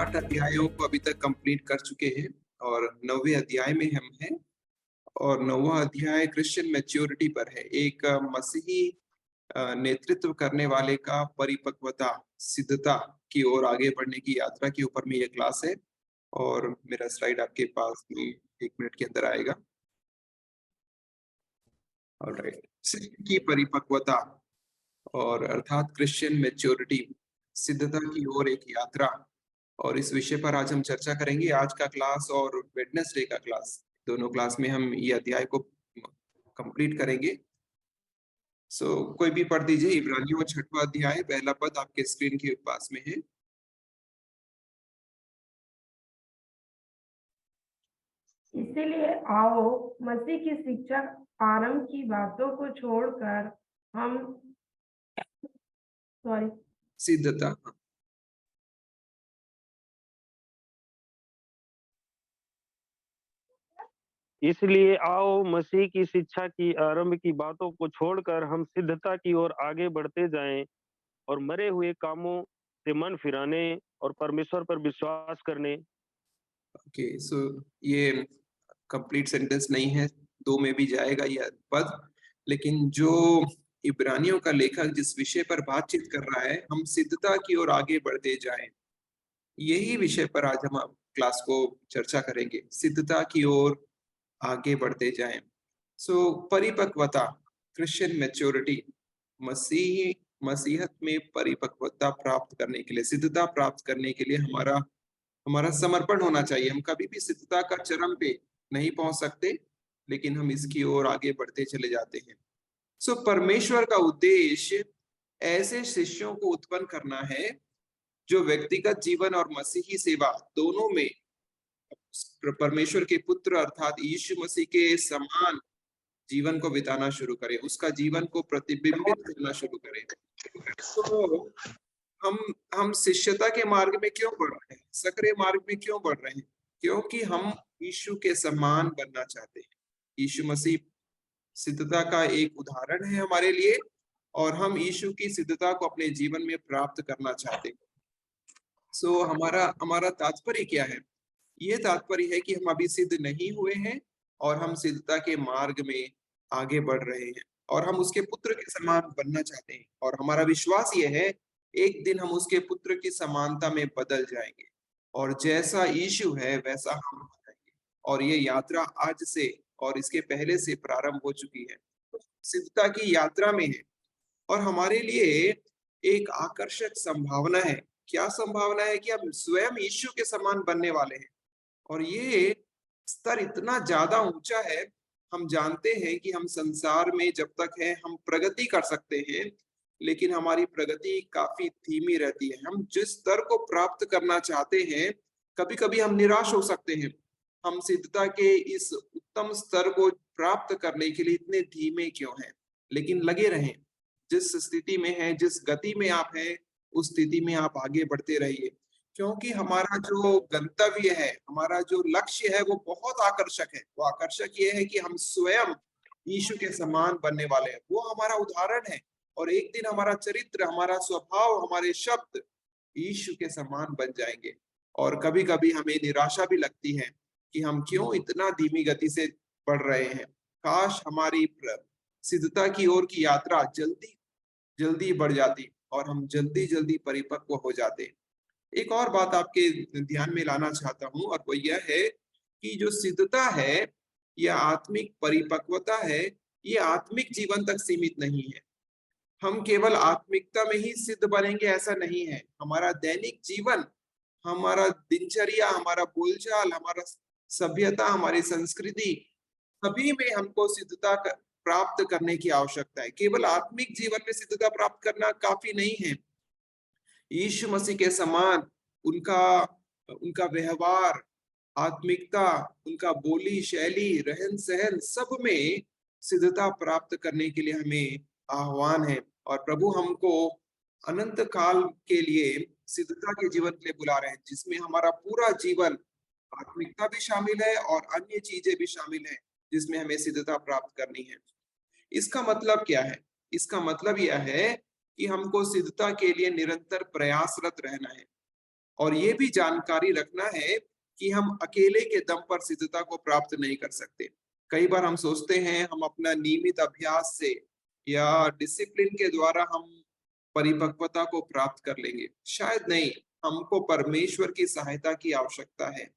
8 अध्यायों को अभी तक कंप्लीट कर चुके हैं और 9वें अध्याय में हम हैं। और 9वां अध्याय क्रिश्चियन मैच्योरिटी पर है। एक मसीही नेतृत्व करने वाले का परिपक्वता, सिद्धता की ओर आगे बढ़ने की यात्रा के ऊपर में ये क्लास है। और मेरा स्लाइड आपके पास में 1 मिनट के अंदर आएगा। ऑलराइट, की परिपक्वता और अर्थात क्रिश्चियन मैच्योरिटी, सिद्धता की ओर एक यात्रा। और इस विषय पर आज हम चर्चा करेंगे। आज का क्लास और वेडनेसडे का क्लास, दोनों क्लास में हम ये अध्याय को कंप्लीट करेंगे। कोई भी पढ़ दीजिए। इब्रानियों 6वां अध्याय, पहला पद आपके स्क्रीन के पास में है। इसीलिए आओ मसीह की शिक्षा आरंभ की बातों को छोड़कर हम सिद्धता। इसलिए आओ मसीह की शिक्षा की आरंभ की बातों को छोड़कर हम सिद्धता की ओर आगे बढ़ते जाएं और मरे हुए कामों से मन फिराने और परमेश्वर पर विश्वास करने। ओके, ये कंप्लीट सेंटेंस नहीं है, 2 में भी जाएगा यह पद। लेकिन जो इब्रानियों का लेखक जिस विषय पर बातचीत कर रहा है, हम सिद्धता की ओर आगे बढ़ते जाएं, यही विषय पर आज हम क्लास को चर्चा करेंगे। सिद्धता की ओर आगे बढ़ते जाएं। परिपक्वता, क्रिश्चियन मैच्योरिटी, मसीहत में परिपक्वता प्राप्त करने के लिए, सिद्धता प्राप्त करने के लिए हमारा समर्पण होना चाहिए। हम कभी भी सिद्धता का चरम पे नहीं पहुंच सकते, लेकिन हम इसकी ओर आगे बढ़ते चले जाते हैं। परमेश्वर का उद्देश्य ऐसे शिष्यों को उत्पन्न करना है जो व्यक्तिगत जीवन और मसीही सेवा दोनों में परमेश्वर के पुत्र अर्थात यीशु मसीह के समान जीवन को बिताना शुरू करें, उसका जीवन को प्रतिबिंबित करना शुरू करें। तो हम शिष्यता के मार्ग में क्यों बढ़ रहे हैं, सक्रिय मार्ग में क्यों बढ़ रहे हैं? क्योंकि हम यीशु के समान बनना चाहते हैं। यीशु मसीह सिद्धता का एक उदाहरण है हमारे लिए, और हम यीशु की सिद्धता को अपने जीवन में प्राप्त करना चाहते हैं। हमारा तात्पर्य क्या है? ये तात्पर्य है कि हम अभी सिद्ध नहीं हुए हैं और हम सिद्धता के मार्ग में आगे बढ़ रहे हैं और हम उसके पुत्र के समान बनना चाहते हैं। और हमारा विश्वास ये है, एक दिन हम उसके पुत्र की समानता में बदल जाएंगे और जैसा यीशु है वैसा हम हो जाएंगे। और ये यात्रा आज से और इसके पहले से प्रारंभ हो चुकी है, सिद्धता की यात्रा में है। और हमारे लिए एक आकर्षक संभावना है। क्या संभावना है? कि हम स्वयं यीशु के समान बनने वाले हैं। और ये स्तर इतना ज्यादा ऊंचा है। हम जानते हैं कि हम संसार में जब तक है हम प्रगति कर सकते हैं, लेकिन हमारी प्रगति काफी धीमी रहती है। हम जिस स्तर को प्राप्त करना चाहते हैं, कभी कभी हम निराश हो सकते हैं। हम सिद्धता के इस उत्तम स्तर को प्राप्त करने के लिए इतने धीमे क्यों हैं? लेकिन लगे रहें। जिस स्थिति में है, जिस गति में आप हैं, उस स्थिति में आप आगे बढ़ते रहिए, क्योंकि हमारा जो गंतव्य है, हमारा जो लक्ष्य है, वो बहुत आकर्षक है। वो आकर्षक ये है कि हम स्वयं यीशु के समान बनने वाले हैं। वो हमारा उदाहरण है और एक दिन हमारा चरित्र, हमारा स्वभाव, हमारे शब्द यीशु के समान बन जाएंगे। और कभी कभी हमें निराशा भी लगती है कि हम क्यों इतना धीमी गति से बढ़ रहे हैं। काश हमारी सिद्धता की ओर की यात्रा जल्दी जल्दी बढ़ जाती और हम जल्दी जल्दी परिपक्व हो जाते। एक और बात आपके ध्यान में लाना चाहता हूं, और वो यह है कि जो सिद्धता है, यह आत्मिक परिपक्वता है, ये आत्मिक जीवन तक सीमित नहीं है। हम केवल आत्मिकता में ही सिद्ध बनेंगे ऐसा नहीं है। हमारा दैनिक जीवन, हमारा दिनचर्या, हमारा बोलचाल, हमारा सभ्यता, हमारी संस्कृति, सभी में हमको सिद्धता प्राप्त करने की आवश्यकता है। केवल आत्मिक जीवन में सिद्धता प्राप्त करना काफी नहीं है। यीशु मसीह के समान उनका उनका व्यवहार, आत्मिकता, उनका बोली शैली, रहन सहन, सब में सिद्धता प्राप्त करने के लिए हमें आह्वान है। और प्रभु हमको अनंत काल के लिए सिद्धता के जीवन के लिए बुला रहे हैं, जिसमें हमारा पूरा जीवन, आत्मिकता भी शामिल है और अन्य चीजें भी शामिल है, जिसमें हमें सिद्धता प्राप्त करनी है। इसका मतलब क्या है? इसका मतलब यह है कि हमको सिद्धता के लिए निरंतर प्रयासरत रहना है। और ये भी जानकारी रखना है कि हम अकेले के दम पर सिद्धता को प्राप्त नहीं कर सकते। कई बार हम सोचते हैं हम अपना नियमित अभ्यास से या डिसिप्लिन के द्वारा हम परिपक्वता को प्राप्त कर लेंगे। शायद नहीं, हमको परमेश्वर की सहायता की आवश्यकता है।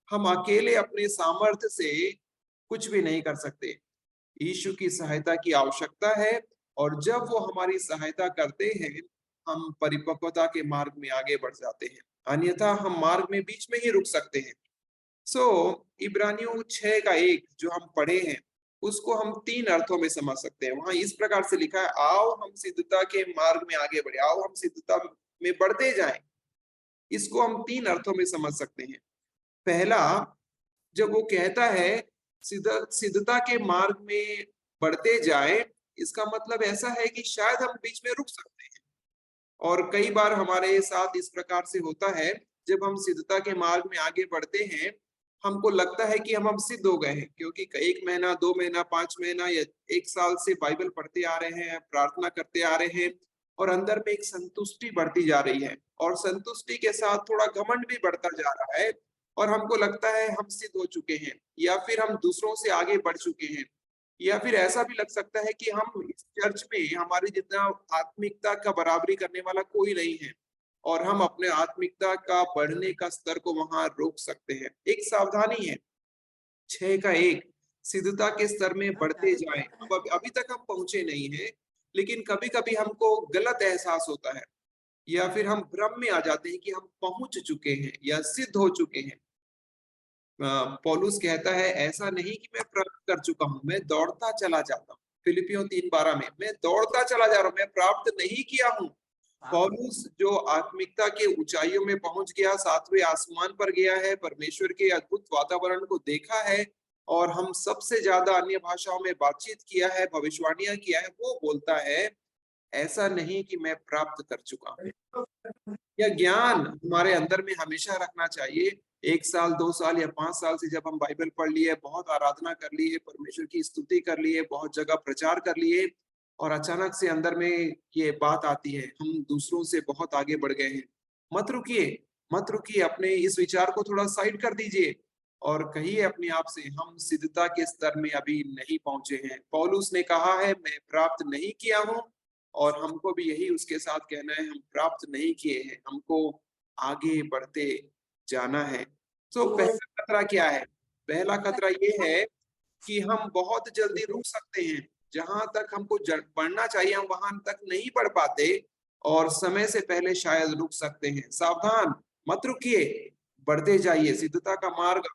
हम अकेले अपने सामर्थ्य से कुछ भी नहीं कर सकते। यीशु की सहायता की आवश्यकता है और जब वो हमारी सहायता करते हैं, हम परिपक्वता के मार्ग में आगे बढ़ जाते हैं। अन्यथा हम मार्ग में बीच में ही रुक सकते हैं। सो इब्रानियों 6:1 जो हम पढ़े हैं, उसको हम 3 अर्थों में समझ सकते हैं। वहां इस प्रकार से लिखा है, आओ हम सिद्धता के मार्ग में आगे बढ़े, आओ हम सिद्धता में बढ़ते जाएं। इसको हम 3 अर्थों में समझ सकते हैं। पहला, जब वो कहता है सिद्धता के मार्ग में बढ़ते जाएं, इसका मतलब ऐसा है कि शायद हम बीच में रुक सकते हैं। और कई बार हमारे साथ इस प्रकार से होता है, जब हम सिद्धता के मार्ग में आगे बढ़ते हैं, हमको लगता है कि हम सिद्ध हो गए हैं, क्योंकि 1 महीना, 2 महीना, 5 महीना या 1 साल से बाइबल पढ़ते आ रहे हैं, प्रार्थना करते आ रहे हैं और अंदर में एक संतुष्टि बढ़ती जा रही है और संतुष्टि के साथ थोड़ा घमंड भी बढ़ता जा रहा है और हमको लगता है हम सिद्ध हो चुके हैं या फिर हम दूसरों से आगे बढ़ चुके हैं। या फिर ऐसा भी लग सकता है कि हम इस चर्च में हमारे जितना आत्मिकता का बराबरी करने वाला कोई नहीं है और हम अपने आत्मिकता का बढ़ने का स्तर को वहां रोक सकते हैं। एक सावधानी है, 6:1 सिद्धता के स्तर में बढ़ते जाएं। अब अभी तक हम पहुंचे नहीं हैं, लेकिन कभी कभी हमको गलत एहसास होता है या फिर हम भ्रम में आ जाते हैं कि हम पहुंच चुके हैं या सिद्ध हो चुके हैं। पौलुस कहता है, ऐसा नहीं कि मैं प्राप्त कर चुका हूं, मैं दौड़ता चला जाता हूँ। फिलिपियों 3:12 में, मैं दौड़ता चला जा रहा हूं, मैं प्राप्त नहीं किया हूं। पौलुस जो आत्मिकता के ऊंचाइयों में पहुंच गया, 7वें आसमान पर गया है, परमेश्वर के अद्भुत वातावरण को देखा है और हम सबसे ज्यादा अन्य भाषाओं में बातचीत किया है, भविष्यवाणियां किया है, वो बोलता है, ऐसा नहीं कि मैं प्राप्त कर चुका हूं। यह ज्ञान हमारे अंदर में हमेशा रखना चाहिए। 1 साल, 2 साल या 5 साल से जब हम बाइबल पढ़ लिए, बहुत आराधना कर ली है, परमेश्वर की स्तुति कर ली है, बहुत जगह प्रचार कर लिए और अचानक से अंदर में ये बात आती है, हम दूसरों से बहुत आगे बढ़ गए हैं। मत रुकिए, मत रुकिए, अपने इस विचार को थोड़ा साइड कर दीजिए और कहिए अपने आप से, हम सिद्धता के स्तर में अभी नहीं पहुंचे हैं। पौलुस ने कहा है, मैं प्राप्त नहीं किया हूं और हमको भी यही उसके साथ कहना है, हम प्राप्त नहीं किए हैं, हमको आगे बढ़ते जाना है। तो पहला खतरा क्या है? पहला खतरा ये है कि हम बहुत जल्दी रुक सकते हैं, जहां तक हमको बढ़ना चाहिए हम वहां तक नहीं बढ़ पाते और समय से पहले शायद रुक सकते हैं। सावधान, मत रुकिए, बढ़ते जाइए। सिद्धता का मार्ग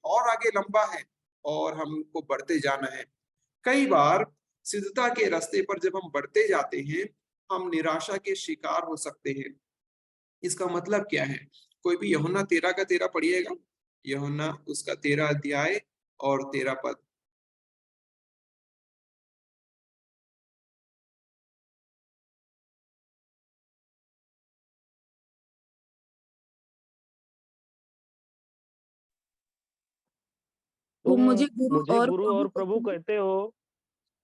और आगे लंबा है और हमको बढ़ते जाना है। कई बार सिद्धता के रास्ते पर जब हम बढ़ते जाते हैं, हम निराशा के शिकार हो सकते हैं। इसका मतलब क्या है? कोई भी यूहन्ना 13 पढ़िएगा, यूहन्ना उसका 13 अध्याय और 13 पद। तुम मुझे तुम गुरु मुझे और गुरु प्रभु और कहते प्रभु हो। कहते हो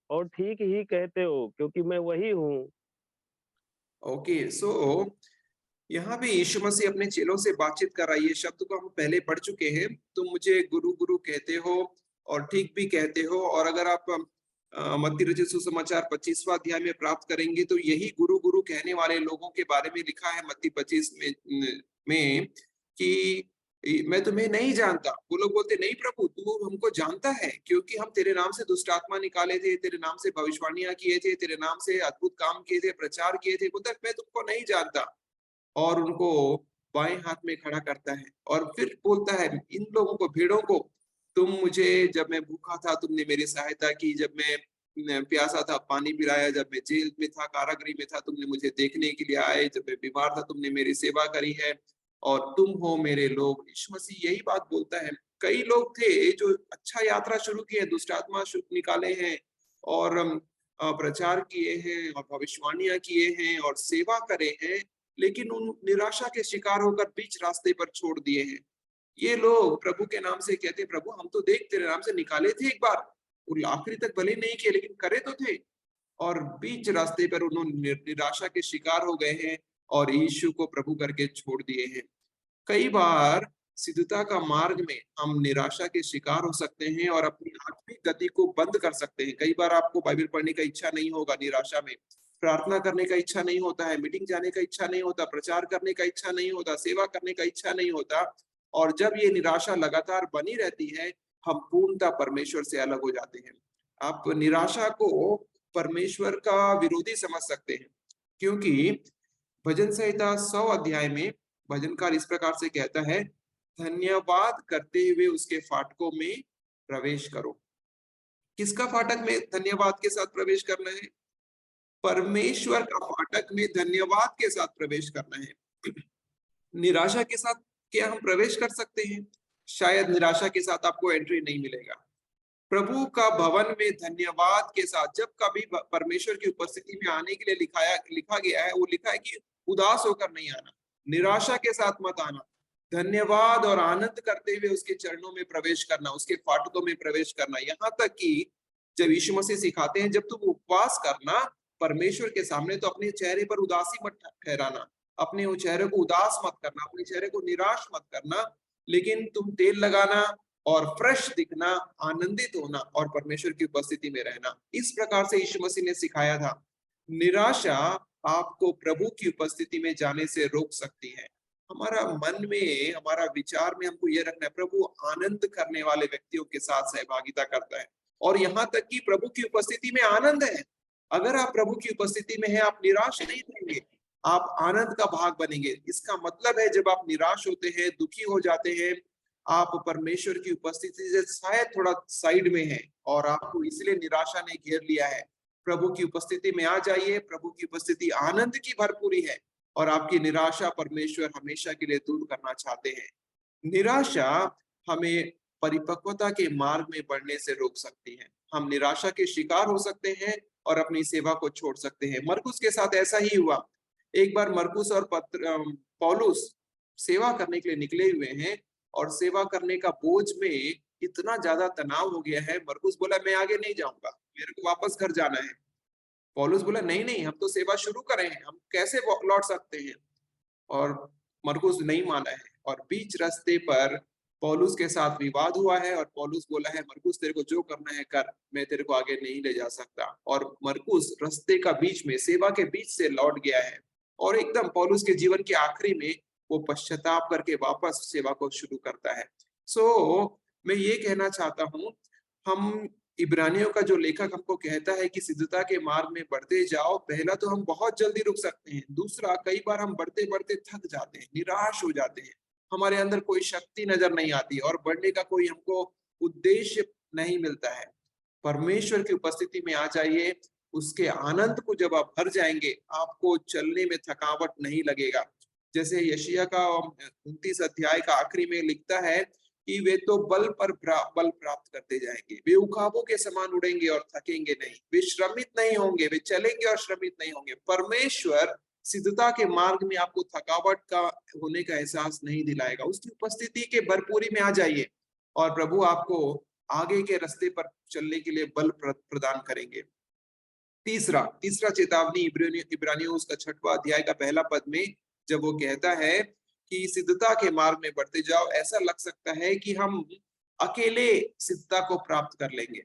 और ठीक ही कहते हो, क्योंकि मैं वही हूँ। ओके, सो यहाँ भी यीशु मसीह अपने चेलों से बातचीत कर रहा है। ये शब्द को हम पहले पढ़ चुके हैं। तुम मुझे गुरु गुरु कहते हो और ठीक भी कहते हो। और अगर आप मत्ती रचित सुसमाचार 25वां अध्याय में प्राप्त करेंगे तो यही गुरु गुरु कहने वाले लोगों के बारे में लिखा है मत्ती 25 में कि मैं तुम्हें नहीं जानता। वो लोग बोलते, नहीं प्रभु, तू हमको जानता है, क्योंकि हम तेरे नाम से दुष्ट आत्मा निकाले थे, तेरे नाम से भविष्यवाणियां किए थे, तेरे नाम से अद्भुत काम किए थे, प्रचार किए थे। बोलता मैं तुमको नहीं जानता और उनको बाएं हाथ में खड़ा करता है और फिर बोलता है इन लोगों को, भीड़ों को, तुम मुझे, जब मैं भूखा था तुमने मेरी सहायता की, जब मैं प्यासा था पानी पिलाया, जब मैं जेल में था, कारागृह में था, तुमने मुझे देखने के लिए आए, जब मैं बीमार था तुमने मेरी सेवा करी है और तुम हो मेरे लोग। यीशु मसीह यही बात बोलता है। कई लोग थे जो अच्छा यात्रा शुरू किए, दुष्ट आत्मा निकाले हैं और प्रचार किए हैं और भविष्यवाणियां किए हैं और सेवा करे हैं, लेकिन उन निराशा के शिकार होकर बीच रास्ते पर छोड़ दिए हैं। ये लोग प्रभु के नाम से कहते, प्रभु हम तो देख तेरे नाम से निकाले थे एक बार, और आखिरी तक भले नहीं किए लेकिन करे तो थे, और बीच रास्ते पर उन्होंने निराशा के शिकार हो गए हैं और यीशु को प्रभु करके छोड़ दिए हैं। कई बार सिद्धता का मार्ग में हम निराशा के शिकार हो सकते हैं और अपनी आत्मिक गति को बंद कर सकते हैं। कई बार आपको बाइबल पढ़ने का इच्छा नहीं होगा निराशा में, प्रार्थना करने का इच्छा नहीं होता है, मीटिंग जाने का इच्छा नहीं होता, प्रचार करने का इच्छा नहीं होता, सेवा करने का इच्छा नहीं होता। और जब ये निराशा लगातार बनी रहती है, हम पूर्णतः परमेश्वर से अलग हो जाते हैं। आप निराशा को परमेश्वर का विरोधी समझ सकते हैं, क्योंकि भजन संहिता 100 अध्याय में भजनकार इस प्रकार से कहता है, धन्यवाद करते हुए उसके फाटकों में प्रवेश करो। किसका फाटक में धन्यवाद के साथ प्रवेश करना है? परमेश्वर का फाटक में धन्यवाद के साथ प्रवेश करना है। निराशा के साथ क्या हम प्रवेश कर सकते हैं? शायद निराशा के साथ आपको एंट्री नहीं मिलेगा। प्रभु का भवन में धन्यवाद के साथ जब कभी परमेश्वर की उपस्थिति में आने के लिए लिखा गया है, वो लिखा है कि उदास होकर नहीं आना, निराशा के साथ मत आना, धन्यवाद और आनंद करते हुए उसके चरणों में प्रवेश करना, उसके फाटकों में प्रवेश करना। यहाँ तक कि जब यीशु मसीह सिखाते हैं, जब तुम उपवास करना परमेश्वर के सामने, तो अपने चेहरे पर उदासी मत ठहराना, अपने चेहरे को उदास मत करना, अपने चेहरे को निराश मत करना, लेकिन तुम तेल लगाना और फ्रेश दिखना, आनंदित होना और परमेश्वर की उपस्थिति में रहना। इस प्रकार से यीशु मसीह ने सिखाया था। निराशा आपको प्रभु की उपस्थिति में जाने से रोक सकती है। हमारा मन में, हमारा विचार में हमको ये रखना है, प्रभु आनंद करने वाले व्यक्तियों के साथ सहभागिता करता है, और यहाँ तक कि प्रभु की उपस्थिति में आनंद है। अगर आप प्रभु की उपस्थिति में हैं, आप निराश नहीं होंगे, आप आनंद का भाग बनेंगे। इसका मतलब है, जब आप निराश होते हैं, दुखी हो जाते हैं, आप परमेश्वर की उपस्थिति से शायद थोड़ा साइड में हैं और आपको इसलिए निराशा ने घेर लिया है। प्रभु की उपस्थिति में आ जाइए। प्रभु की उपस्थिति आनंद की भरपूरी है और आपकी निराशा परमेश्वर हमेशा के लिए दूर करना चाहते हैं। निराशा हमें परिपक्वता के मार्ग में बढ़ने से रोक सकती है। हम निराशा के शिकार हो सकते हैं और अपनी सेवा को छोड़ सकते हैं। मरकुस के साथ ऐसा ही हुआ। एक बार मरकुस और पौलुस सेवा करने के लिए निकले हुए हैं और सेवा करने का बोझ में इतना ज्यादा तनाव हो गया है। मरकुस बोला, मैं आगे नहीं जाऊंगा, मेरे को वापस घर जाना है। पौलुस बोला, नहीं नहीं, हम तो सेवा शुरू करें हैं, हम कैसे लौट सकते हैं? और मरकुस नहीं माना है और बीच रास्ते पर पौलुस के साथ विवाद हुआ है और पौलुस बोला है, मरकुस तेरे को जो करना है कर, मैं तेरे को आगे नहीं ले जा सकता। और मरकुस रास्ते का बीच में, सेवा के बीच से लौट गया है और एकदम पौलुस के जीवन के आखिरी में वो पश्चाताप करके वापस सेवा को शुरू करता है। मैं ये कहना चाहता हूँ, हम इब्रानियों का जो लेखक हमको कहता है कि सिद्धता के मार्ग में बढ़ते जाओ, पहला तो हम बहुत जल्दी रुक सकते हैं, दूसरा कई बार हम बढ़ते बढ़ते थक जाते हैं, निराश हो जाते हैं, हमारे अंदर कोई शक्ति नजर नहीं आती और बढ़ने का कोई हमको उद्देश्य नहीं मिलता है। परमेश्वर की उपस्थिति में आ जाइए, उसके आनंद को जब आप भर जाएंगे, आपको चलने में थकावट नहीं लगेगा। जैसे यशायाह का 29 अध्याय का आखिरी में लिखता है कि वे तो बल प्राप्त करते जाएंगे, वे उखाबों के समान उड़ेंगे और थकेंगे नहीं, वे श्रमित नहीं होंगे, वे चलेंगे और श्रमित नहीं होंगे। परमेश्वर सिद्धता के मार्ग में आपको थकावट का होने का एहसास नहीं दिलाएगा। उसकी उपस्थिति के भरपूरी में आ जाइए और प्रभु आपको आगे के रास्ते पर चलने के लिए बल प्रदान करेंगे। तीसरा चेतावनी इब्रानियों उसका 6वां अध्याय का पहला पद में जब वो कहता है कि सिद्धता के मार्ग में बढ़ते जाओ, ऐसा लग सकता है कि हम अकेले सिद्धता को प्राप्त कर लेंगे।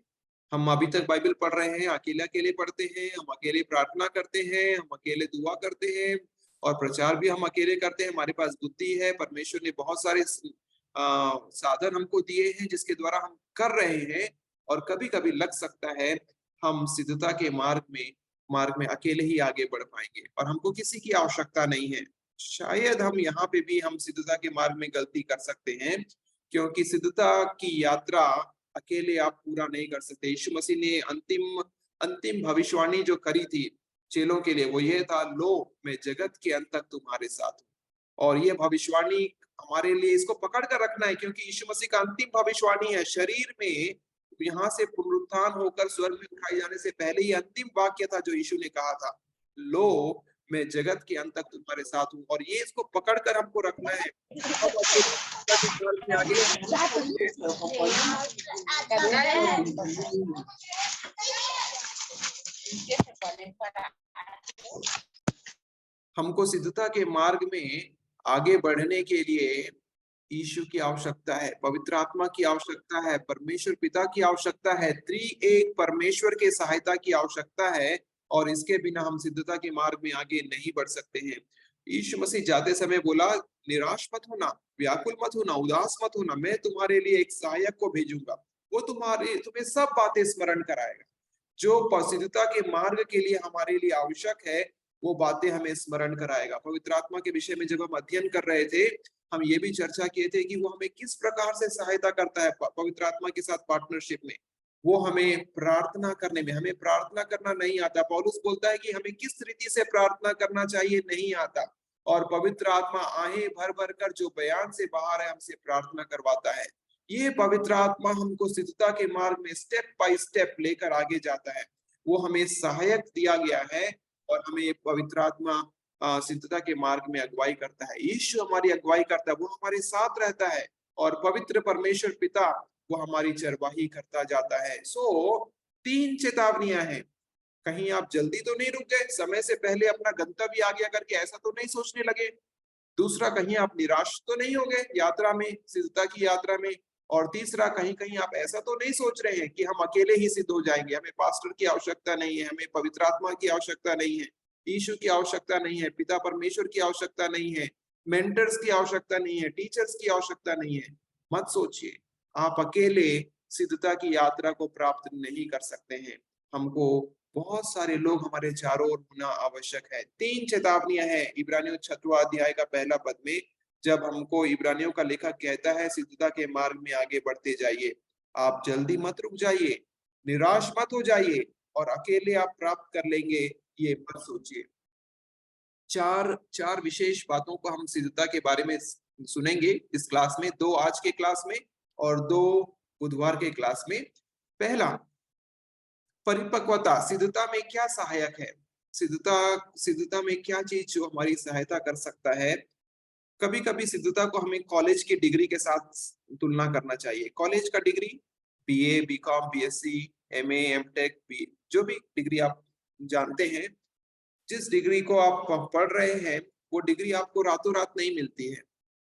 हम अभी तक बाइबल पढ़ रहे हैं, अकेले अकेले पढ़ते हैं, हम अकेले प्रार्थना करते हैं, हम अकेले दुआ करते हैं और प्रचार भी हम अकेले करते हैं। हमारे पास बुद्धि है, परमेश्वर ने बहुत सारे साधन हमको दिए हैं जिसके द्वारा हम कर रहे हैं, और कभी कभी लग सकता है हम सिद्धता के मार्ग में अकेले ही आगे बढ़ पाएंगे और हमको किसी की आवश्यकता नहीं है। शायद हम यहाँ पे भी हम सिद्धता के मार्ग में गलती कर सकते हैं, क्योंकि सिद्धता की यात्रा अकेले आप पूरा नहीं कर सकते। यीशु मसीह ने अंतिम भविष्यवाणी जो करी थी चेलों के लिए, वो ये था, लो मैं जगत के अंत तक तुम्हारे साथ हूँ। और ये भविष्यवाणी हमारे लिए, इसको पकड़ कर रखना है, क्योंकि यीशु मसीह का अंतिम भविष्यवाणी है। शरीर में यहाँ से पुनरुत्थान होकर स्वर्ग में उठाए जाने से पहले ही अंतिम वाक्य था जो यीशु ने कहा था, लो मैं जगत के अंत तक तुम्हारे साथ हूँ। और ये इसको पकड़कर हमको रखना है। हमको सिद्धता के मार्ग में आगे बढ़ने के लिए यीशु की आवश्यकता है, पवित्र आत्मा की आवश्यकता है, परमेश्वर पिता की आवश्यकता है, त्रिएक परमेश्वर के सहायता की आवश्यकता है और इसके बिना हम सिद्धता के मार्ग में आगे नहीं बढ़ सकते हैं। यीशु मसीह जाते समय बोला, निराश मत होना, व्याकुल मत होना, उदास मत होना, मैं तुम्हारे लिए एक सहायक को भेजूंगा, वो तुम्हें सब बातें स्मरण कराएगा। जो सिद्धता के मार्ग के लिए हमारे लिए आवश्यक है, वो बातें हमें स्मरण कराएगा। पवित्र आत्मा के विषय में जब हम अध्ययन कर रहे थे, हम ये भी चर्चा किए थे कि वो हमें किस प्रकार से सहायता करता है पवित्र आत्मा के साथ पार्टनरशिप में। वो हमें प्रार्थना करने में, हमें प्रार्थना करना नहीं आता। पौलुस बोलता है कि हमें किस रीति से प्रार्थना करना चाहिए नहीं आता, और पवित्र आत्मा आहें भर भर कर जो बयान से बाहर है हमसे प्रार्थना करवाता है। ये पवित्र आत्मा हमको सिद्धता के मार्ग में स्टेप बाय स्टेप लेकर आगे जाता है। वो हमें सहायक दिया गया है और हमें पवित्र आत्मा सिद्धता के मार्ग में अगुवाई करता है। यीशु हमारी अगुवाई करता है, वो हमारे साथ रहता है और पवित्र परमेश्वर पिता वो हमारी चरवाही करता जाता है। सो 3 चेतावनियां हैं। कहीं आप जल्दी तो नहीं रुक गए, समय से पहले अपना गंतव्य आ गया करके ऐसा तो नहीं सोचने लगे। दूसरा, कहीं आप निराश तो नहीं हो गए यात्रा में, सिद्धता की यात्रा में। और तीसरा, कहीं कहीं आप ऐसा तो नहीं सोच रहे हैं कि हम अकेले ही सिद्ध हो जाएंगे, हमें पास्टर की आवश्यकता नहीं है, हमें पवित्र आत्मा की आवश्यकता नहीं है, यीशु की आवश्यकता नहीं है, पिता परमेश्वर की आवश्यकता नहीं है, मेंटर्स की आवश्यकता नहीं है, टीचर्स की आवश्यकता नहीं है। मत सोचिए, आप अकेले सिद्धता की यात्रा को प्राप्त नहीं कर सकते हैं। हमको बहुत सारे लोग हमारे चारों ओर होना आवश्यक है। 3 चेतावनियां हैं इब्रानियों 6वां अध्याय का पहला पद में, जब हमको इब्रानियों का लेखक कहता है सिद्धता के मार्ग में आगे बढ़ते जाइए। आप जल्दी मत रुक जाइए, निराश मत हो जाइए और अकेले आप प्राप्त कर लेंगे ये मत सोचिए। चार विशेष बातों को हम सिद्धता के बारे में सुनेंगे इस क्लास में, 2 आज के क्लास में और 2 बुधवार के क्लास में। पहला, परिपक्वता सिद्धता में क्या सहायक है, सिद्धता में क्या चीज जो हमारी सहायता कर सकता है। कभी कभी सिद्धता को हमें कॉलेज की डिग्री के साथ तुलना करना चाहिए। कॉलेज का degree, BA, BCom, BSc, MA, MTech, जो भी डिग्री आप जानते हैं, जिस डिग्री को आप पढ़ रहे हैं वो डिग्री आपको रातों रात नहीं मिलती है।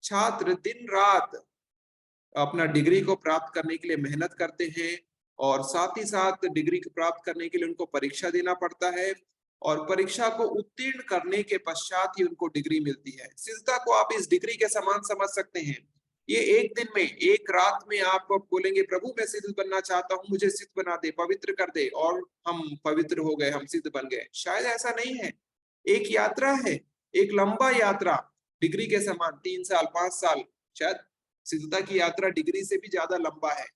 छात्र दिन रात अपना डिग्री को प्राप्त करने के लिए मेहनत करते हैं और साथ ही साथ डिग्री को प्राप्त करने के लिए उनको परीक्षा देना पड़ता है और परीक्षा को उत्तीर्ण करने के पश्चात ही उनको डिग्री मिलती है। सिद्धता को आप इस डिग्री के समान समझ सकते हैं। ये एक दिन में, एक रात में आप बोलेंगे प्रभु मैं सिद्ध बनना चाहता हूँ, मुझे सिद्ध बना दे, पवित्र कर दे, और हम पवित्र हो गए, हम सिद्ध बन गए। शायद ऐसा नहीं है। एक यात्रा है, एक लंबा यात्रा, डिग्री के समान 3 साल 5 साल, शायद सिद्धता की यात्रा डिग्री से भी ज्यादा लंबा है।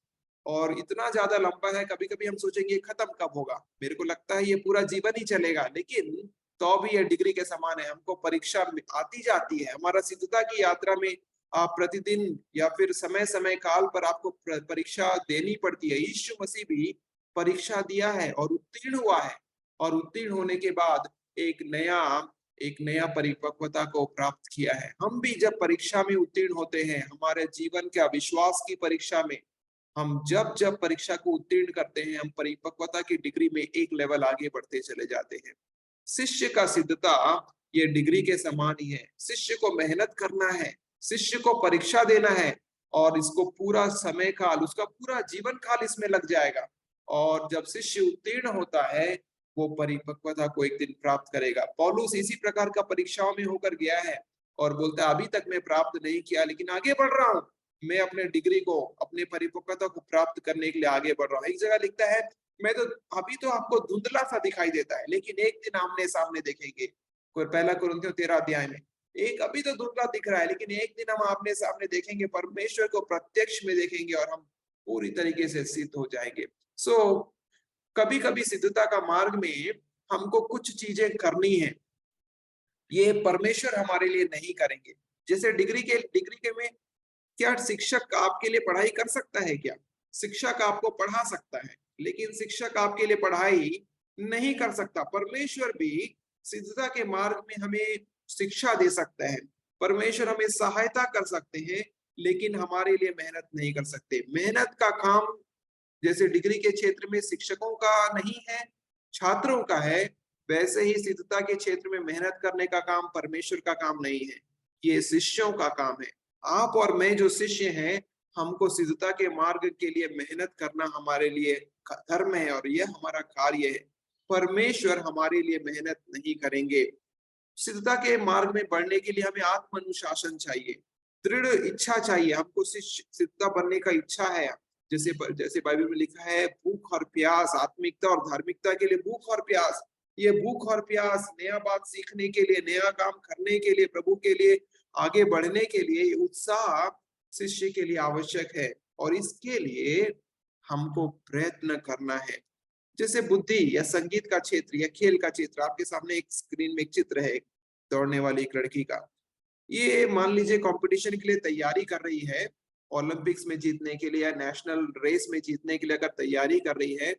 और इतना ज्यादा लंबा है, कभी कभी हम सोचेंगे खत्म कब होगा, मेरे को लगता है ये पूरा जीवन ही चलेगा, लेकिन तो भी ये डिग्री के समान है। हमको परीक्षा आती जाती है। हमारा सिद्धता की यात्रा में आप प्रतिदिन या फिर समय समय काल पर आपको परीक्षा देनी पड़ती है। यीशु मसीह भी परीक्षा दिया है और उत्तीर्ण हुआ है, और उत्तीर्ण होने के बाद एक नया परिपक्वता को प्राप्त किया है। हम भी जब परीक्षा में उत्तीर्ण होते हैं, हमारे जीवन के विश्वास की परीक्षा में हम जब परीक्षा को उत्तीर्ण करते हैं, हम परिपक्वता की डिग्री में एक लेवल आगे बढ़ते चले जाते हैं। शिष्य का सिद्धता ये डिग्री के समान ही है। शिष्य को मेहनत करना है, शिष्य को परीक्षा देना है और इसको पूरा समय काल, उसका पूरा जीवन काल इसमें लग जाएगा। और जब शिष्य उत्तीर्ण होता है, वो परिपक्वता को एक दिन प्राप्त करेगा। पौलुस इसी प्रकार का परीक्षाओं में होकर गया है और बोलता है अभी तक मैं प्राप्त नहीं किया, लेकिन आगे बढ़ रहा हूँ, मैं अपने डिग्री को, अपने परिपक्वता को प्राप्त करने के लिए आगे बढ़ रहा हूँ। एक जगह लिखता है, मैं तो अभी तो आपको धुंधला सा दिखाई देता है, लेकिन एक दिन आमने सामने देखेंगे। पहला कुरिन्थियों 13 अध्याय में, एक अभी तो धुंधला दिख रहा है, लेकिन एक दिन हम आमने सामने देखेंगे, परमेश्वर को प्रत्यक्ष में देखेंगे और हम पूरी तरीके से सिद्ध हो जाएंगे। सो कभी कभी सिद्धता का मार्ग में हमको कुछ चीजें करनी है, ये परमेश्वर हमारे लिए नहीं करेंगे। जैसे डिग्री के में क्या शिक्षक आपके लिए पढ़ाई कर सकता है क्या? शिक्षक आपको पढ़ा सकता है, लेकिन शिक्षक आपके लिए पढ़ाई नहीं कर सकता। परमेश्वर भी सिद्धता के मार्ग में हमें शिक्षा दे सकता है, परमेश्वर हमें सहायता कर सकते हैं, लेकिन हमारे लिए मेहनत नहीं कर सकते। मेहनत का काम जैसे डिग्री के क्षेत्र में शिक्षकों का नहीं है, छात्रों का है, वैसे ही सिद्धता के क्षेत्र में मेहनत करने का काम परमेश्वर का काम नहीं है ये शिष्यों का काम है। आप और मैं जो शिष्य हैं, हमको सिद्धता के मार्ग के लिए मेहनत करना हमारे लिए धर्म है और यह हमारा कार्य है। परमेश्वर हमारे लिए मेहनत नहीं करेंगे। सिद्धता के मार्ग में बढ़ने के लिए हमें आत्म अनुशासन चाहिए, दृढ़ इच्छा चाहिए। हमको सिद्धता बनने का इच्छा है। जैसे बाइबल में लिखा है, भूख और प्यास, आत्मिकता और धार्मिकता के लिए भूख और प्यास। ये भूख और प्यास नया बात सीखने के लिए, नया काम करने के लिए, प्रभु के लिए आगे बढ़ने के लिए, ये उत्साह शिष्य के लिए आवश्यक है और इसके लिए हमको प्रयत्न करना है। जैसे बुद्धि या संगीत का क्षेत्र या खेल का क्षेत्र, आपके सामने एक स्क्रीन में एक चित्र है दौड़ने वाली एक लड़की का। ये मान लीजिए कंपटीशन के लिए तैयारी कर रही है, ओलंपिक्स में जीतने के लिए या नेशनल रेस में जीतने के लिए अगर तैयारी कर रही है,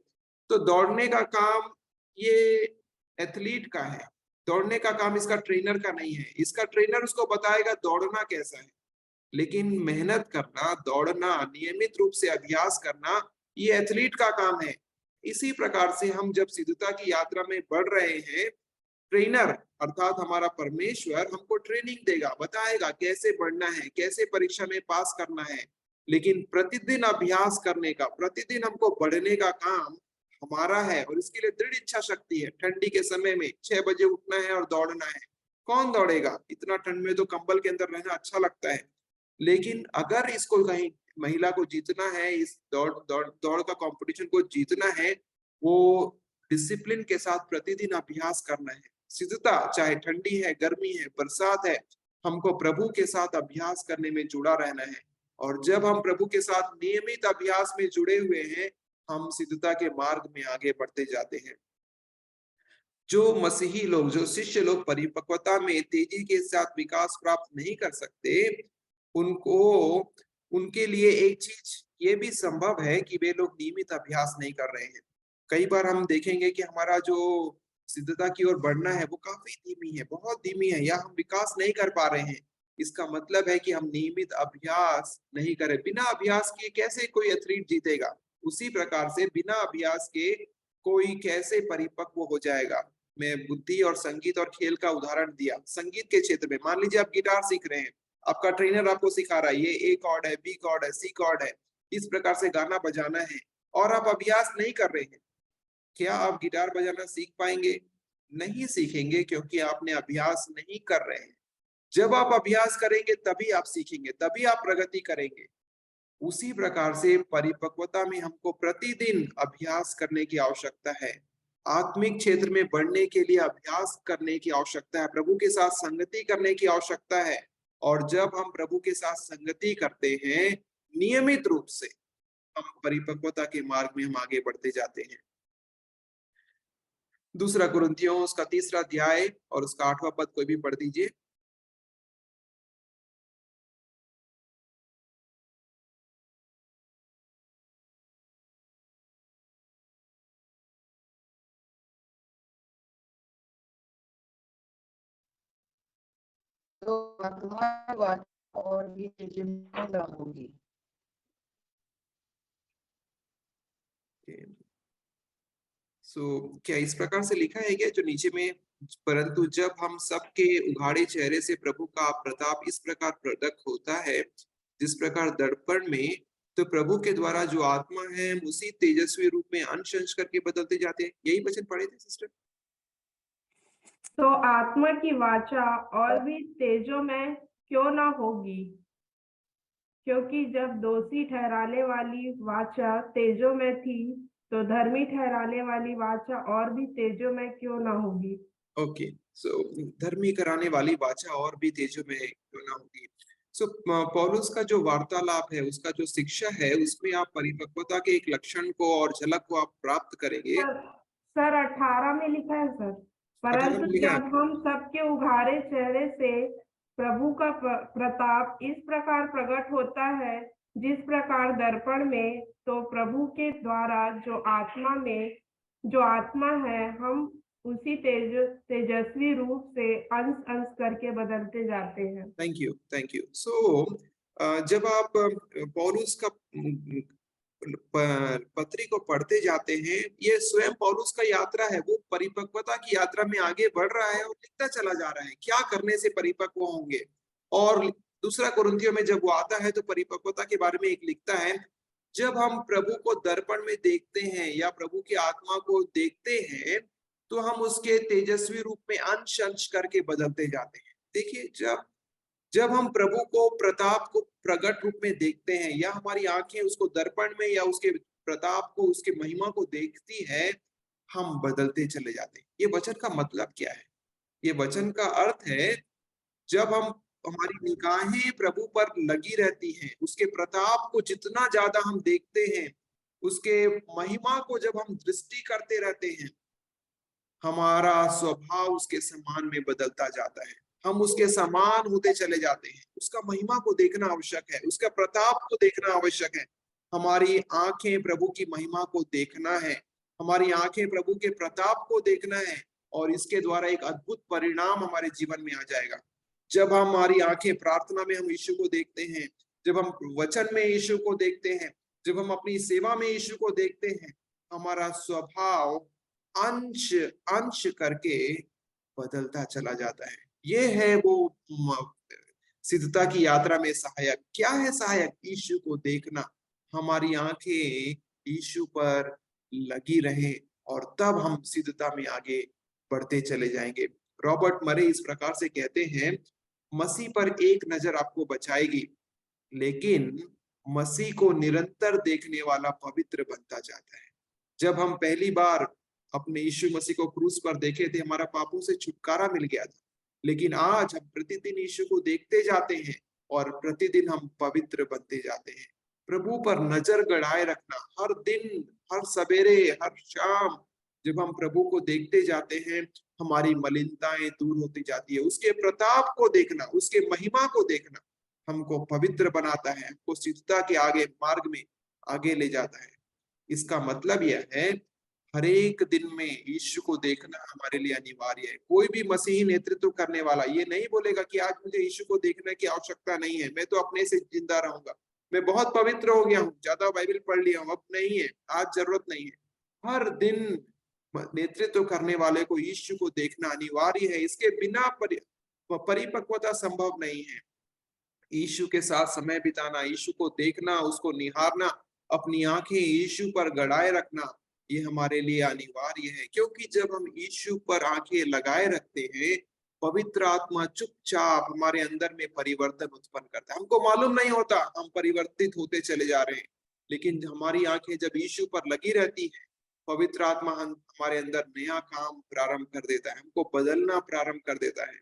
तो दौड़ने का काम ये एथलीट का है। दौड़ने का काम इसका ट्रेनर का नहीं है। इसका ट्रेनर उसको बताएगा दौड़ना कैसा है, लेकिन मेहनत करना, दौड़ना, नियमित रूप से अभ्यास करना, ये एथलीट का काम है। इसी प्रकार से हम जब सिद्धता की यात्रा में बढ़ रहे हैं, ट्रेनर अर्थात हमारा परमेश्वर हमको ट्रेनिंग देगा, बताएगा कैसे बढ़ना है, कैसे परीक्षा में पास करना है। लेकिन प्रतिदिन अभ्यास करने का, प्रतिदिन हमको बढ़ने का काम हमारा है और इसके लिए दृढ़ इच्छा शक्ति है। ठंडी के समय में 6 बजे उठना है और दौड़ना है। कौन दौड़ेगा? इतना ठंड में तो कंबल के अंदर रहना अच्छा लगता है। लेकिन अगर इसको कहीं महिला को जीतना है, इस दौड़ का कंपटीशन को जीतना है, वो डिसिप्लिन के साथ प्रतिदिन अभ्यास करना है। सिद्धता चाहे ठंडी है, गर्मी है, बरसात है, हमको प्रभु के साथ अभ्यास करने में जुड़ा रहना है। और जब हम प्रभु के साथ नियमित अभ्यास में जुड़े हुए हैं, हम सिद्धता के मार्ग में आगे बढ़ते जाते हैं। जो मसीही लोग, जो शिष्य लोग परिपक्वता में तेजी के साथ विकास प्राप्त नहीं कर सकते, उनको उनके लिए एक चीज ये भी संभव है कि वे लोग नियमित अभ्यास नहीं कर रहे हैं। कई बार हम देखेंगे कि हमारा जो सिद्धता की ओर बढ़ना है वो काफी धीमी है, बहुत धीमी है, या हम विकास नहीं कर पा रहे हैं। इसका मतलब है कि हम नियमित अभ्यास नहीं करें। बिना अभ्यास के कैसे कोई एथलीट जीतेगा? उसी प्रकार से बिना अभ्यास के कोई कैसे परिपक्व हो जाएगा? मैं बुद्धि और संगीत और खेल का उदाहरण दिया। संगीत के क्षेत्र में मान लीजिए आप गिटार सीख रहे हैं, आपका ट्रेनर आपको सिखा रहा है ये ए कॉर्ड है, बी कॉर्ड है, सी कॉर्ड है, इस प्रकार से गाना बजाना है, और आप अभ्यास नहीं कर रहे हैं। क्या आप गिटार बजाना सीख पाएंगे? नहीं सीखेंगे, क्योंकि आपने अभ्यास नहीं कर रहे हैं। जब आप अभ्यास करेंगे तभी आप सीखेंगे, तभी आप प्रगति करेंगे। उसी प्रकार से परिपक्वता में हमको प्रतिदिन अभ्यास करने की आवश्यकता है। आत्मिक क्षेत्र में बढ़ने के लिए अभ्यास करने की आवश्यकता है, प्रभु के साथ संगति करने की आवश्यकता है। और जब हम प्रभु के साथ संगति करते हैं नियमित रूप से, हम परिपक्वता के मार्ग में हम आगे बढ़ते जाते हैं। दूसरा कुरिन्थियों उसका 3रा अध्याय और उसका 8वां पद कोई भी पढ़ दीजिए। तो वर्तमान बात और भी जिम्मेदार होगी। क्या इस प्रकार से लिखा है क्या जो नीचे में, परंतु जब हम सबके उघाड़े चेहरे से प्रभु का प्रताप इस प्रकार प्रकट होता है जिस प्रकार दर्पण में, तो प्रभु के द्वारा जो आत्मा है हम उसी तेजस्वी रूप में अंश अंश करके बदलते जाते हैं। यही वचन पढ़े थे सिस्टर। तो आत्मा की वाचा और भी तेजो में क्यों ना होगी, क्योंकि जब दोषी ठहराने वाली वाचा तेजो में थी, तो धर्मी ठहराने वाली वाचा और भी तेजो में क्यों ना होगी। ओके, सो धर्मी कराने वाली वाचा और भी तेजो में क्यों ना होगी। सो पौलुस का जो वार्तालाप है, उसका जो शिक्षा है, उसमें आप परिपक्वता के एक लक्षण को और झलक को आप प्राप्त करेंगे। सर 18 में लिखा है सर, 18 परंतु में लिखा है। जब हम सबके उघाड़े चेहरे से प्रभु का प्रताप इस प्रकार प्रकट होता है जिस प्रकार दर्पण में, तो प्रभु के द्वारा जो आत्मा है हम उसी तेजस्वी रूप से अंश अंश करके बदलते जाते हैं। Thank you. सो जब आप पौलुस का पत्री को पढ़ते जाते हैं, ये स्वयं पौलुस का यात्रा है, वो परिपक्वता की यात्रा में आगे बढ़ रहा है और लिखता चला जा रहा है क्या करने से परिपक्व होंगे। और दूसरा कुरिन्थियों में जब वो आता है तो परिपक्वता के बारे में एक लिखता है, जब हम प्रभु को दर्पण में देखते हैं या प्रभु की आत्मा को देखते हैं तो हम उसके तेजस्वी रूप में अंश अंश करके बदलते जाते हैं। देखिए, जब जब हम प्रभु को प्रताप को प्रकट रूप में देखते हैं या हमारी आंखें उसको दर्पण में या उसके प्रताप को, उसके महिमा को देखती है, हम बदलते चले जाते हैं। ये वचन का मतलब क्या है? ये वचन का अर्थ है, जब हम हमारी निगाहें प्रभु पर लगी रहती हैं, उसके प्रताप को जितना ज्यादा हम देखते हैं, उसके महिमा को जब हम दृष्टि करते रहते हैं, हमारा स्वभाव उसके समान में बदलता जाता है। हम उसके समान होते चले जाते हैं। उसका महिमा को देखना आवश्यक है, उसका प्रताप को देखना आवश्यक है। हमारी आंखें प्रभु की महिमा को देखना है, हमारी आंखें प्रभु के प्रताप को देखना है, और इसके द्वारा एक अद्भुत परिणाम हमारे जीवन में आ जाएगा। जब हमारी आंखें प्रार्थना में हम यीशु को देखते हैं, जब हम वचन में यीशु को देखते हैं, जब हम अपनी सेवा में यीशु को देखते हैं, हमारा स्वभाव अंश अंश करके बदलता चला जाता है। ये है वो सिद्धता की यात्रा में सहायक। क्या है सहायक? यीशु को देखना। हमारी आंखें यीशु पर लगी रहे और तब हम सिद्धता में आगे बढ़ते चले जाएंगे। रॉबर्ट मरे इस प्रकार से कहते हैं, मसीह पर एक नजर आपको बचाएगी, लेकिन मसीह को निरंतर देखने वाला पवित्र बनता जाता है। जब हम पहली बार अपने यीशु मसीह को क्रूस पर देखे थे, हमारा पापों से छुटकारा मिल गया था, लेकिन आज हम प्रतिदिन यीशु को देखते जाते हैं और प्रतिदिन हम पवित्र बनते जाते हैं। प्रभु पर नजर गड़ाए रखना, हर दिन, हर सवेरे, हर शाम जब हम प्रभु को देखते जाते हैं, हमारी मलिनताएं दूर होती जाती है। उसके प्रताप को देखना, उसके महिमा को देखना हमको पवित्र बनाता है, हमको सिद्धता के आगे मार्ग में आगे ले जाता है। इसका मतलब यह है, हर एक दिन में यीशु को देखना हमारे लिए अनिवार्य है। कोई भी मसीही नेतृत्व करने वाला ये नहीं बोलेगा कि आज मुझे यीशु को देखने की आवश्यकता नहीं है, मैं तो अपने से जिंदा रहूंगा, मैं बहुत पवित्र हो गया हूँ, ज्यादा बाइबल पढ़ लिया हूँ, अब नहीं है, आज जरूरत नहीं है। हर दिन नेतृत्व करने वाले को यीशु को देखना अनिवार्य है। इसके बिना परिपक्वता संभव नहीं है। यीशु के साथ समय बिताना, यीशु को देखना, उसको निहारना, अपनी आंखें यीशु पर गड़ाए रखना, ये हमारे लिए अनिवार्य है। क्योंकि जब हम यीशु पर आंखें लगाए रखते हैं, पवित्र आत्मा चुपचाप हमारे अंदर में परिवर्तन उत्पन्न करता है। हमको मालूम नहीं होता हम परिवर्तित होते चले जा रहे हैं, लेकिन हमारी आंखें जब यीशु पर लगी रहती है, पवित्र आत्मा हमारे अंदर नया काम प्रारंभ कर देता है, हमको बदलना प्रारंभ कर देता है।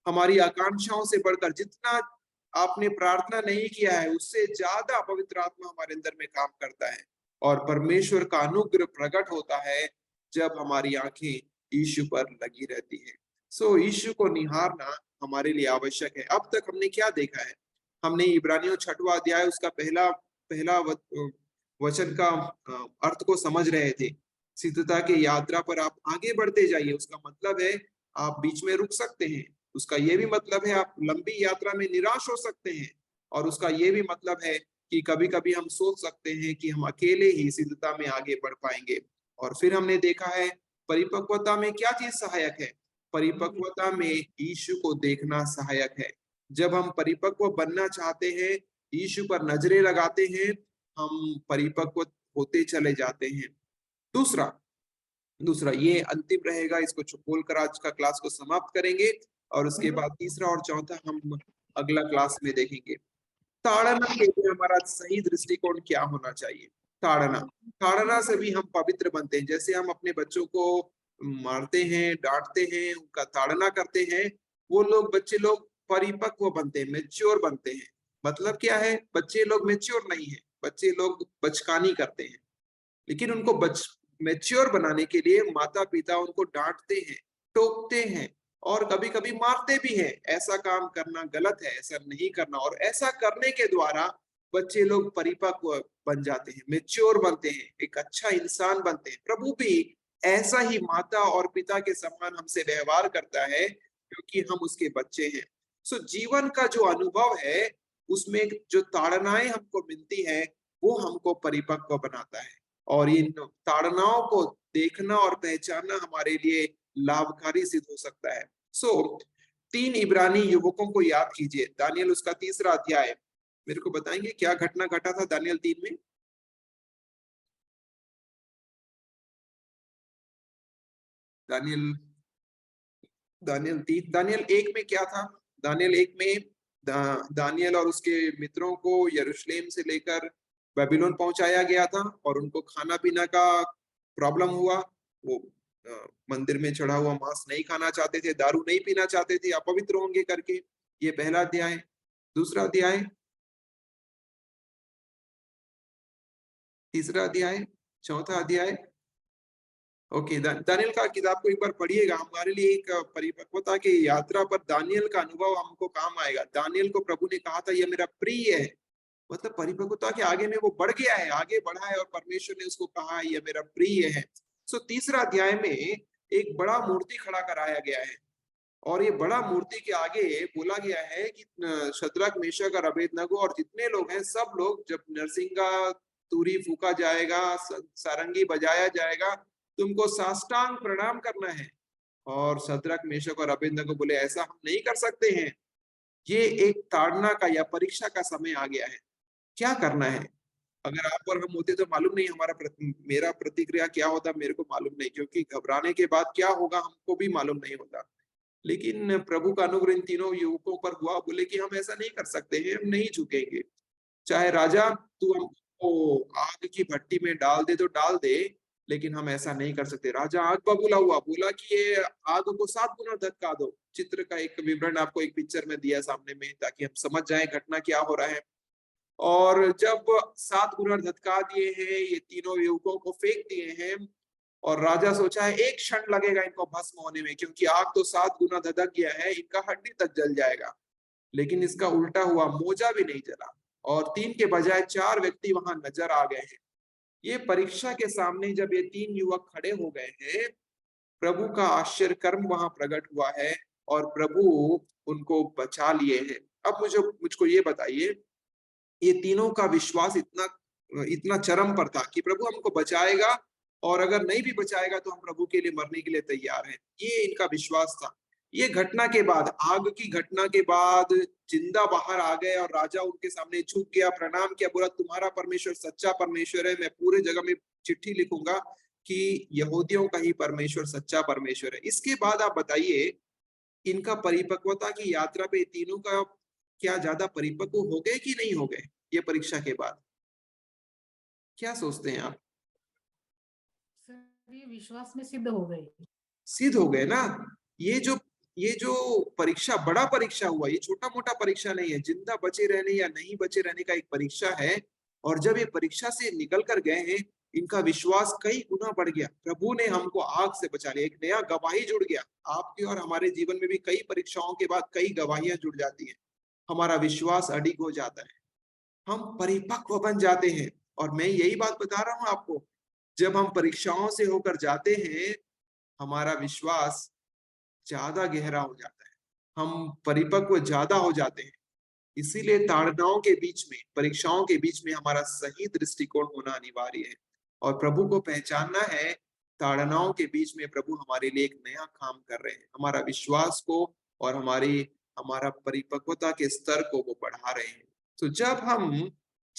हमारी आकांक्षाओं से बढ़कर जितना आपने प्रार्थना नहीं किया है, उससे ज्यादा पवित्र आत्मा हमारे अंदर में काम करता है और परमेश्वर का अनुग्रह प्रकट होता है जब हमारी आंखें यीशु पर लगी रहती है। सो यीशु को निहारना हमारे लिए आवश्यक है। अब तक हमने क्या देखा है? हमने इब्रानियों 6वां अध्याय उसका पहला वचन का अर्थ को समझ रहे थे। सिद्धता की यात्रा पर आप आगे बढ़ते जाइए, उसका मतलब है आप बीच में रुक सकते हैं। उसका ये भी मतलब है आप लंबी यात्रा में निराश हो सकते हैं, और उसका ये भी मतलब है कि कभी कभी हम सोच सकते हैं कि हम अकेले ही सिद्धता में आगे बढ़ पाएंगे। और फिर हमने देखा है परिपक्वता में क्या चीज सहायक है? परिपक्वता में यीशु को देखना सहायक है। जब हम परिपक्व बनना चाहते हैं, यीशु पर नजरें लगाते हैं, हम परिपक्व होते चले जाते हैं। दूसरा ये अंतिम रहेगा, इसको बोलकर आज का क्लास को समाप्त करेंगे, और उसके बाद तीसरा और चौथा हम अगला क्लास में देखेंगे। ताड़ना के लिए हमारा सही दृष्टिकोण क्या होना चाहिए? ताड़ना से भी हम पवित्र बनते हैं। जैसे हम अपने बच्चों को मारते हैं, डांटते हैं, उनका ताड़ना करते हैं, वो बच्चे लोग परिपक्व बनते हैं, मैच्योर बनते हैं। मतलब क्या है? बच्चे लोग मैच्योर नहीं है, बच्चे लोग बचकानी करते हैं, लेकिन उनको मैच्योर बनाने के लिए माता पिता उनको डांटते हैं, टोकते हैं और कभी कभी मारते भी हैं। ऐसा काम करना गलत है, ऐसा नहीं करना। और ऐसा करने के द्वारा बच्चे लोग परिपक्व बन जाते हैं, मैच्योर बनते हैं, एक अच्छा इंसान बनते हैं। प्रभु भी ऐसा ही माता और पिता के समान हमसे व्यवहार करता है, क्योंकि हम उसके बच्चे हैं। सो जीवन का जो अनुभव है, उसमें जो ताड़नाएं हमको मिलती है, वो हमको परिपक्व बनाता है। और इन ताड़नाओं को देखना और पहचानना हमारे लिए लाभकारी सिद्ध हो सकता है। सो 3 इब्रानी युवकों को याद कीजिए। दानियल उसका 3रा अध्याय, मेरे को बताएंगे क्या घटना घटा था दानियल 3 में? दानियल दानियल 3, दानियल 1 में क्या था? दानियल 1 में दानियल और उसके मित्रों को यरूशलेम से लेकर बेबीलोन पहुंचाया गया था और उनको खाना पीना का प्रॉब्लम हुआ। वो मंदिर में चढ़ा हुआ मांस नहीं खाना चाहते थे, दारू नहीं पीना चाहते थे, अपवित्र होंगे करके। ये पहला अध्याय। दूसरा अध्याय, तीसरा अध्याय, चौथा अध्याय। ओके, दानियल का किताब को एक बार पढ़िएगा, हमारे लिए एक परिपक्वता की यात्रा पर दानियल का अनुभव हमको काम आएगा। दानियल को प्रभु ने कहा था ये मेरा प्रिय है, मतलब परिपक्वता के आगे में वो बढ़ गया है, आगे बढ़ा है और परमेश्वर ने उसको कहा ये मेरा प्रिय है। सो तीसरा अध्याय में एक बड़ा मूर्ति खड़ा कराया गया है और ये बड़ा मूर्ति के आगे बोला गया है कि शद्रक, मेशक और अबेदनगो और जितने लोग हैं सब लोग, जब नरसिंगा तुरी फूका जाएगा, सारंगी बजाया जाएगा, तुमको साष्टांग प्रणाम करना है। और शद्रक, मेशक और अबेदनगो बोले ऐसा हम नहीं कर सकते हैं। ये एक ताड़ना का या परीक्षा का समय आ गया है, क्या करना है। अगर आप और हम होते तो मालूम नहीं मेरा प्रतिक्रिया क्या होता, मेरे को मालूम नहीं, क्योंकि घबराने के बाद क्या होगा हमको भी मालूम नहीं होता। लेकिन प्रभु का अनुग्रह इन तीनों युवकों पर हुआ। बोले कि हम ऐसा नहीं कर सकते हैं, हम नहीं झुकेंगे। चाहे राजा तू हमको आग की भट्टी में डाल दे तो डाल दे, लेकिन हम ऐसा नहीं कर सकते। राजा आग बबूला हुआ, बोला कि ये आग को 7 गुना धक्का दो। चित्र का एक विवरण आपको एक पिक्चर में दिया सामने में, ताकि हम समझ जाए घटना क्या हो रहा है। और जब 7 गुना धक्का दिए हैं, ये तीनों युवकों को फेंक दिए हैं और राजा सोचा है एक क्षण लगेगा इनको भस्म होने में, क्योंकि आग तो 7 गुना धधक गया है, इनका हड्डी तक जल जाएगा। लेकिन इसका उल्टा हुआ, मोजा भी नहीं जला और 3 के बजाय 4 व्यक्ति वहां नजर आ गए हैं। ये परीक्षा के सामने जब ये 3 युवक खड़े हो गए हैं, प्रभु का आश्चर्य कर्म वहां प्रकट हुआ है और प्रभु उनको बचा लिए हैं। अब मुझको ये बताइए, ये तीनों का विश्वास इतना चरम पर था कि प्रभु हमको बचाएगा और अगर नहीं भी बचाएगा तो हम प्रभु के लिए मरने के लिए तैयार हैं। ये इनका विश्वास था। ये घटना के बाद, आग की घटना के बाद जिंदा बाहर आ गए और राजा उनके सामने झुक गया, प्रणाम किया, बोला तुम्हारा परमेश्वर सच्चा परमेश्वर है। मैं पूरे जगह में चिट्ठी लिखूंगा कि यहूदियों का ही परमेश्वर सच्चा परमेश्वर है। इसके बाद आप बताइए, इनका परिपक्वता की यात्रा पे तीनों का क्या ज्यादा परिपक्व हो गए कि नहीं हो गए? ये परीक्षा के बाद क्या सोचते हैं आप? सर ये विश्वास में सिद्ध हो गए। सिद्ध हो गए ना। ये जो परीक्षा, बड़ा परीक्षा हुआ, ये छोटा मोटा परीक्षा नहीं है। जिंदा बचे रहने या नहीं बचे रहने का एक परीक्षा है। और जब ये परीक्षा से निकल कर गए हैं, इनका विश्वास कई गुना बढ़ गया। प्रभु ने हमको आग से बचा लिया, एक नया गवाही जुड़ गया। आपके और हमारे जीवन में भी कई परीक्षाओं के बाद कई गवाहियां जुड़ जाती हैं। हमारा विश्वास अडिग हो जाता है, हम परिपक्व बन जाते हैं। और मैं यही बात बता रहा हूं आपको, जब हम परीक्षाओं से होकर जाते हैं, हमारा विश्वास ज्यादा गहरा हो जाता है, हम परिपक्व ज्यादा हो जाते हैं। इसीलिए ताड़नाओं के बीच में, परीक्षाओं के बीच में हमारा सही दृष्टिकोण होना अनिवार्य है और प्रभु को पहचानना है। ताड़नाओं के बीच में प्रभु हमारे लिए एक नया काम कर रहे हैं, हमारा विश्वास को और हमारा परिपक्वता के स्तर को वो बढ़ा रहे हैं। तो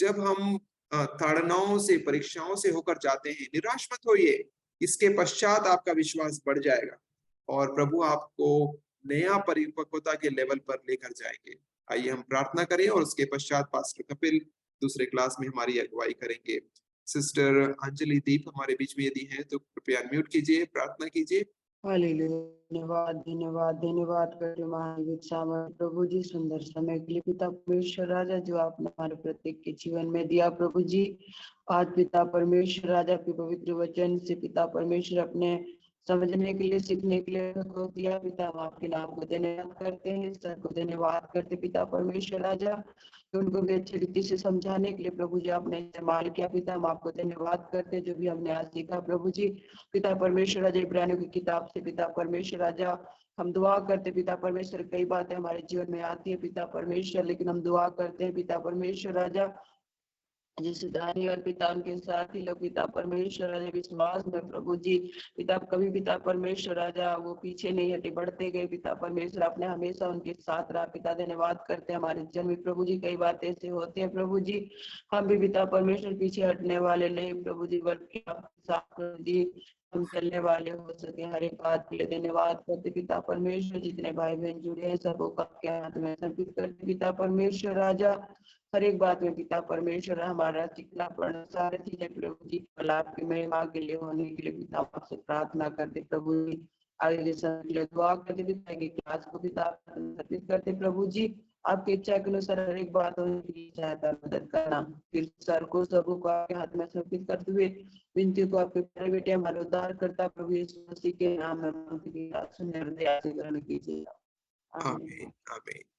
जब हम ताड़नाओं से, परीक्षाओं से होकर जाते हैं, निराश मत होइए। इसके पश्चात आपका विश्वास बढ़ जाएगा और प्रभु आपको नया परिपक्वता के लेवल पर लेकर जाएंगे। आइए हम प्रार्थना करें और उसके पश्चात पास्टर कपिल दूसरे क्लास में हमारी अगुवाई करेंगे। सिस्टर अंजलि दीप हमारे बीच में यदि हैं तो कृपया अनम्यूट कीजिए, प्रार्थना कीजिए। हालेलुया, धन्यवाद धन्यवाद धन्यवाद करते महान सामर्थ प्रभु जी, सुंदर समय के लिए पिता परमेश्वर राजा जो आपने हमारे प्रत्येक के जीवन में दिया प्रभु जी। आज पिता परमेश्वर राजा के पवित्र वचन से पिता परमेश्वर अपने समझने के लिए, सीखने के लिए को दिया। पिता हम आपके नाम को धन्यवाद करते हैं, सर को धन्यवाद करते पिता परमेश्वर राजा, उनको भी अच्छी रीति से समझाने के लिए प्रभु जी आपने इस्तेमाल किया। पिता हम आपको धन्यवाद करते जो भी हमने आज सीखा प्रभु जी। पिता परमेश्वर राजा इब्रानियों की किताब से पिता परमेश्वर राजा हम दुआ करते पिता परमेश्वर, कई बातें हमारे जीवन में आती है पिता परमेश्वर, लेकिन हम दुआ करते हैं पिता परमेश्वर राजा जिस दानी और पिता उनके साथ ही लोग पिता परमेश्वर राजा विश्वास में प्रभु जी पिता कभी पिता परमेश्वर राजा वो पीछे नहीं हटे बढ़ते गए पिता परमेश्वर आपने हमेशा उनके साथ रहा पिता धन्यवाद करते हैं हमारे जन्म में प्रभु जी कई बात ऐसे होते हैं प्रभु जी हम भी पिता परमेश्वर पीछे हटने वाले नहीं प्रभु जी बल्कि आपके साथ प्रभु जी हम चलने वाले हो सके हर एक बात के लिए धन्यवाद करते पिता परमेश्वर जितने भाई बहन जुड़े हैं सबको आपके हाथ में समर्पित करते पिता परमेश्वर राजा हर एक बात में पिता परमेश्वर हमारा चिकनापन सारे चीजें प्रभु जी कल आपकी महिमा के लिए होने के लिए पिता आपसे प्रार्थना करते प्रभु जी आगे के समय के लिए दुआ करते पिता की क्लास को पिता समर्पित करते प्रभु जी आपकी इच्छा के अनुसार हर एक बात होने की सहायता मदद करना फिर सर को सबको को आपके हाथ में समर्पित करते हुए विनती को आपके प्यारे बेटे हमारे उद्धार करता प्रभु यीशु मसीह के नाम में सुंदर दया से ग्रहण कीजिए आमीन आमीन।